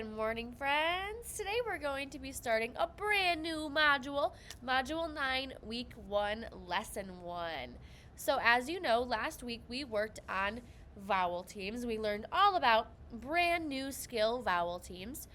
Good morning, friends. Today we're going to be starting a brand new module, Module 9, Week 1, Lesson 1. So as you know, last week we worked on vowel teams. We learned all about brand new skill vowel teams.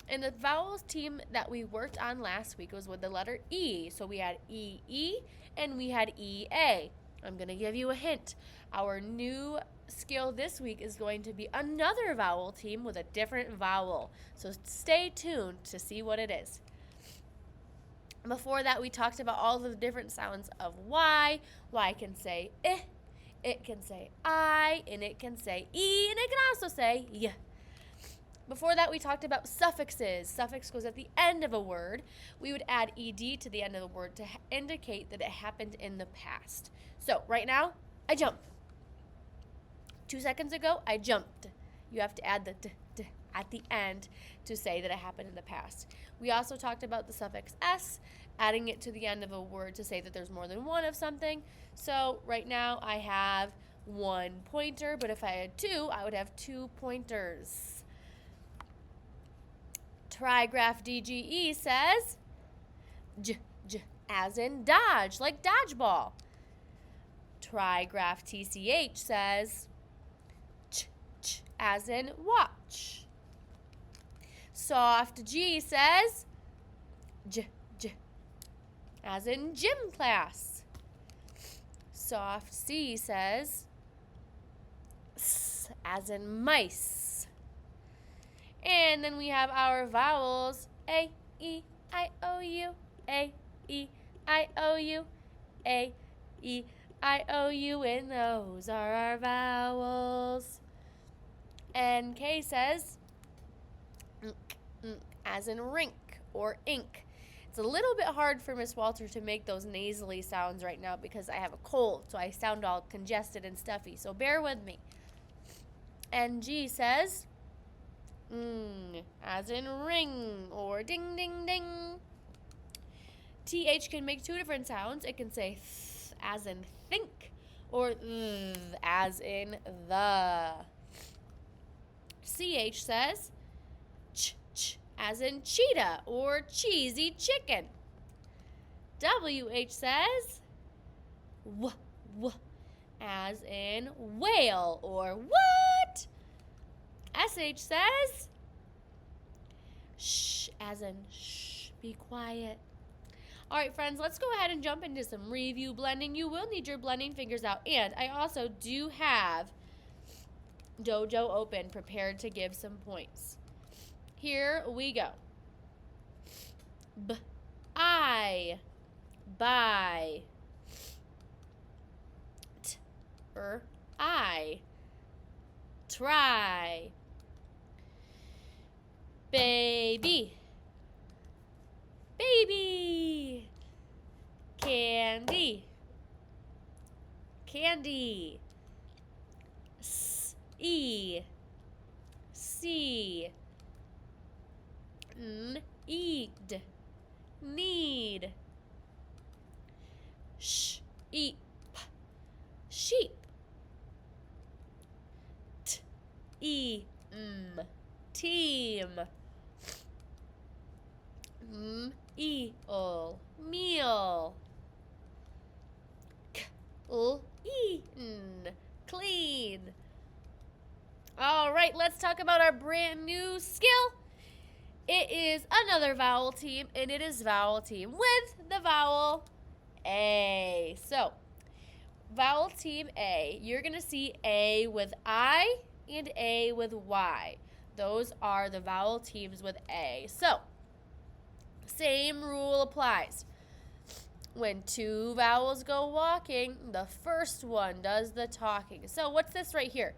And the vowels team that we worked on last week was with the letter E. So we had E-E and we had E-A. I'm going to give you a hint. Our new skill this week is going to be another vowel team with a different vowel. So stay tuned to see what it is. Before that, we talked about all the different sounds of Y. Y can say I, it can say I, and it can say E, and it can also say Y. Before that, we talked about suffixes. Suffix goes at the end of a word. We would add ed to the end of the word to indicate that it happened in the past. So right now, I jump. 2 seconds ago, I jumped. You have to add the d at the end to say that it happened in the past. We also talked about the suffix s, adding it to the end of a word to say that there's more than one of something. So right now, I have 1 pointer, but if I had 2, I would have 2 pointers. Trigraph DGE says as in dodge, like dodgeball. Trigraph TCH says as in watch. Soft G says as in gym class. Soft C says as in mice. And then we have our vowels, A, E, I, O, U, A, E, I, O, U, A, E, I, O, U, and those are our vowels. And K says, as in rink or ink. It's a little bit hard for Miss Walter to make those nasally sounds right now because I have a cold, so I sound all congested and stuffy, so bear with me. And G says, as in ring or ding, ding, ding. TH can make 2 different sounds. It can say th as in think or th as in the. CH says ch as in cheetah or cheesy chicken. WH says w as in whale or what? SH says shh as in shh, be quiet. All right, friends, let's go ahead and jump into some review blending. You will need your blending fingers out, and I also do have Dojo open, prepared to give some points. Here we go. I, buy. I, try. Baby, baby. Candy, candy. E, see. Need, need. Sheep, sheep. Team. Eel, meal. Eaten, clean. All right, let's talk about our brand new skill. It is another vowel team, and it is vowel team with the vowel A. So, vowel team A, you're going to see A with I and A with Y. Those are the vowel teams with A. So, same rule applies. When 2 vowels go walking, the first one does the talking. So, what's this right here?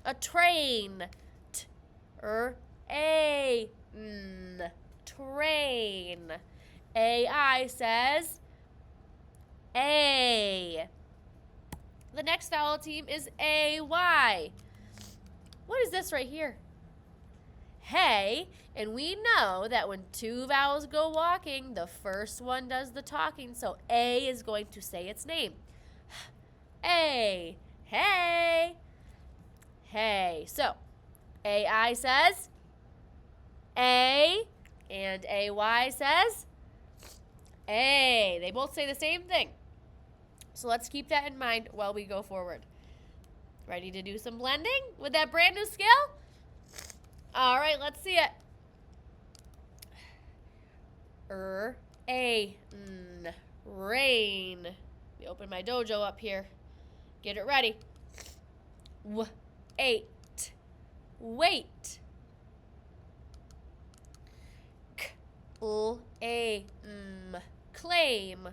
A train. Train. AI says A. The next vowel team is AY. What is this right here? Hey, and we know that when 2 vowels go walking, the first one does the talking, so A is going to say its name. A, hey, hey. So, AI says A. And AY says A. They both say the same thing. So let's keep that in mind while we go forward. Ready to do some blending with that brand new skill? All right, let's see it. A. Rain. Let me open my dojo up here. Get it ready. Wait. Wait. Claim.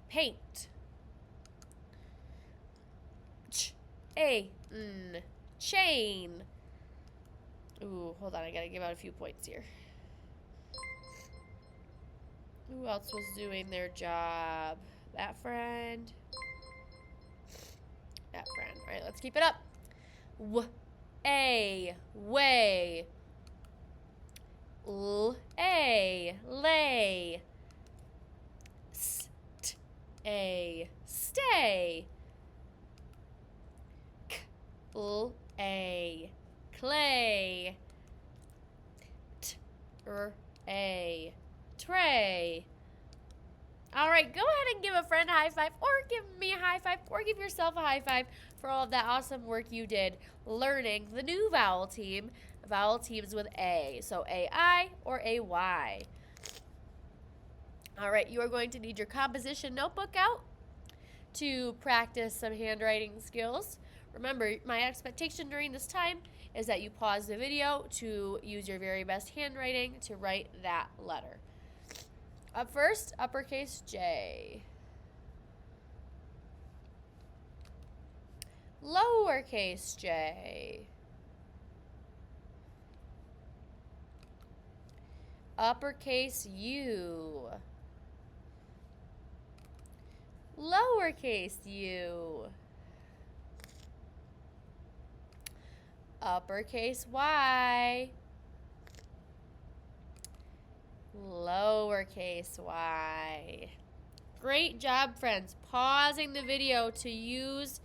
Paint. Chain. Ooh, hold on, I gotta give out a few points here. Who else was doing their job? That friend. That friend. All right, let's keep it up. Way. Lay. Stay. Clay. Tray. All right, go ahead and give a friend a high five, or give me a high five, or give yourself a high five for all of that awesome work you did learning the new vowel teams with A. So AI or AY. All right, you are going to need your composition notebook out to practice some handwriting skills. Remember, my expectation during this time is that you pause the video to use your very best handwriting to write that letter. Up first, uppercase J. Lowercase j. Uppercase U. Lowercase u. Uppercase Y. Lowercase y. Great job, friends. Pausing the video to use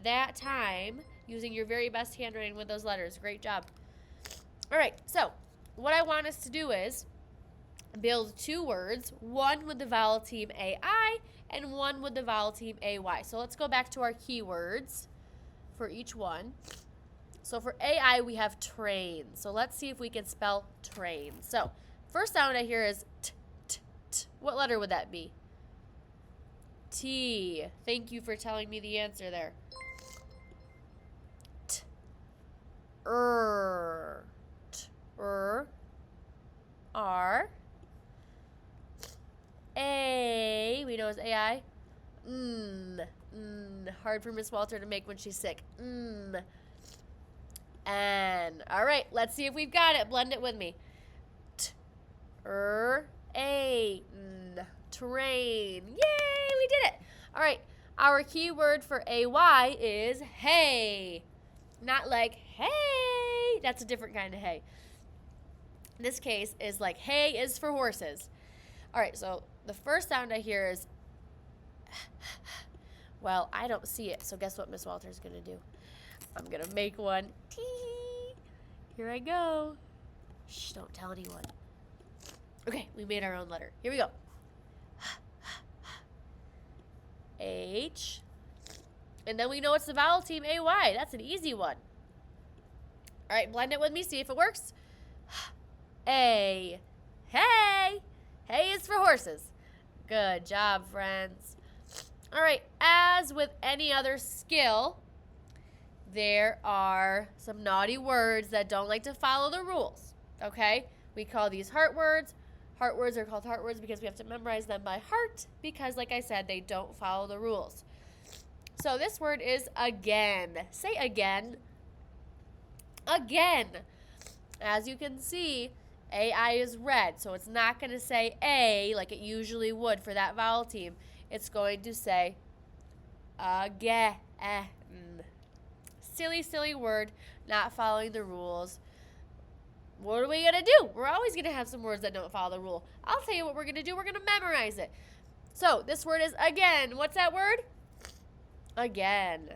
that time, using your very best handwriting with those letters. Great job. All right, so what I want us to do is build two words, one with the vowel team AI and one with the vowel team AY. So let's go back to our keywords for each one. So for AI, we have train. So let's see if we can spell train. So first sound I hear is t, t, t. What letter would that be? T. Thank you for telling me the answer there. T. T. R. A. We know it's AI. Hard for Miss Walter to make when she's sick. N. All right, let's see if we've got it. Blend it with me. A. Train. Yay, we did it. All right, our keyword for AY is hay. Not like hey. That's a different kind of hay. In this case is like hay is for horses. All right, so the first sound I hear is, well, I don't see it. So guess what Miss Walter's going to do? I'm going to make one. Tee. Here I go. Shh, don't tell anyone. Okay, we made our own letter. Here we go. H. And then we know it's the vowel team AY. That's an easy one. All right, blend it with me. See if it works. A. Hey. Hay is for horses. Good job, friends. All right, as with any other skill, there are some naughty words that don't like to follow the rules, okay? We call these heart words. Heart words are called heart words because we have to memorize them by heart because, like I said, they don't follow the rules. So this word is again. Say again. Again. As you can see, AI is red, so it's not going to say A like it usually would for that vowel team. It's going to say again. Silly, silly word, not following the rules. What are we going to do? We're always going to have some words that don't follow the rule. I'll tell you what we're going to do. We're going to memorize it. So this word is again. What's that word? Again.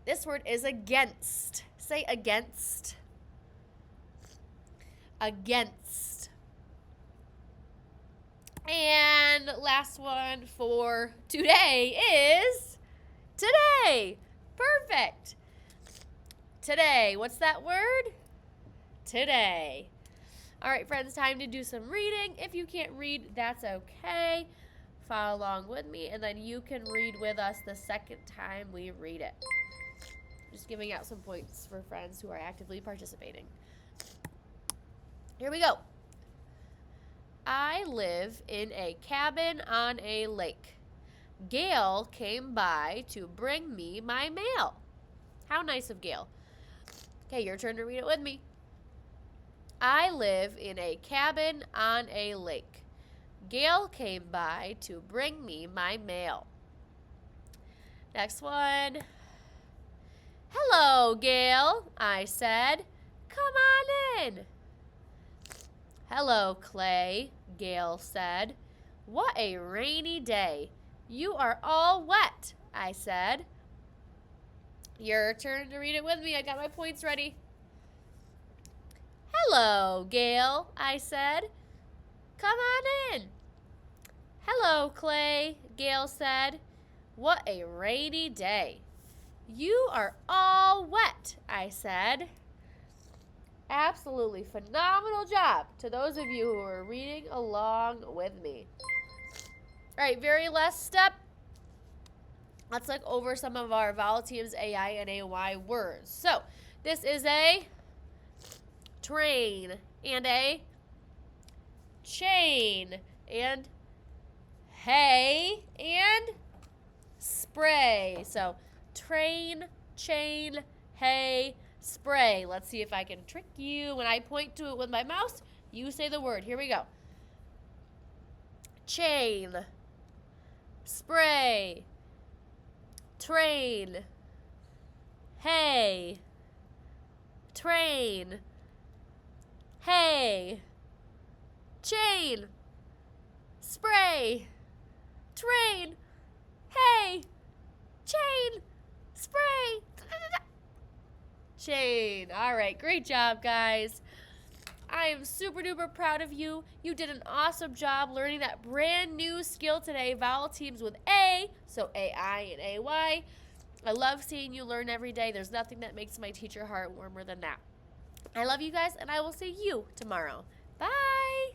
This word is against. Say against. Against. And last one for today is today. Perfect. Today. What's that word? Today. All right, friends, time to do some reading. If you can't read, that's okay. Follow along with me, and then you can read with us the second time we read it. Just giving out some points for friends who are actively participating. Here we go. I live in a cabin on a lake. Gail came by to bring me my mail. How nice of Gail. Okay, your turn to read it with me. I live in a cabin on a lake. Gail came by to bring me my mail. Next one. Hello, Gail, I said. Come on in. Hello, Clay, Gail said. What a rainy day. You are all wet, I said. Your turn to read it with me. I got my points ready. Hello, Gail, I said. Come on in. Hello, Clay, Gail said. What a rainy day. You are all wet, I said. Absolutely phenomenal job to those of you who are reading along with me. All right, very last step. Let's look over some of our vowel teams AI and AY words. So this is a train and a chain and hay and spray. So train, chain, hay, spray. Let's see if I can trick you. When I point to it with my mouse, you say the word. Here we go. Chain, spray, train, hay, train, hay, chain, spray, train, hay, chain, spray, chain. All right, great job, guys. I am super duper proud of you. You did an awesome job learning that brand new skill today, vowel teams with A, so AI and AY. I love seeing you learn every day. There's nothing that makes my teacher heart warmer than that. I love you guys, and I will see you tomorrow. Bye.